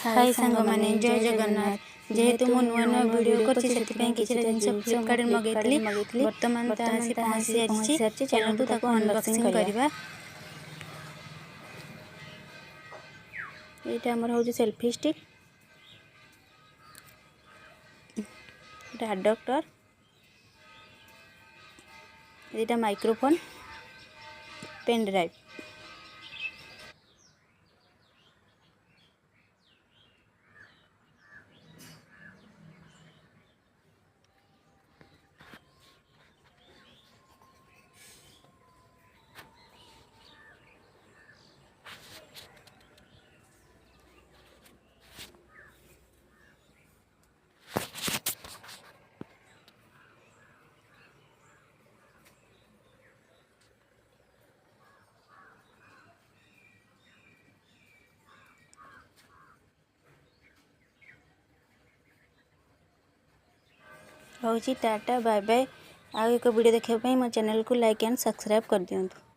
हाय सांग मैंने जय जगन्नाथ जेहेतु मु नुआ नुआ वीडियो करछि सेति किसी जिन फ्लिपकार्ट मगैतली वर्तमान तो आसी पहुँची सारी चलतु ताको अनबॉक्सिंग करवा। ये आमर हूँ सेल्फी स्टिक, अडाप्टर, ये माइक्रोफोन, पेन ड्राइव। हूँ टाटा बाय बाय। आउ एक वीडियो देखा मो चैनल को लाइक एंड सब्सक्राइब कर दियंतु।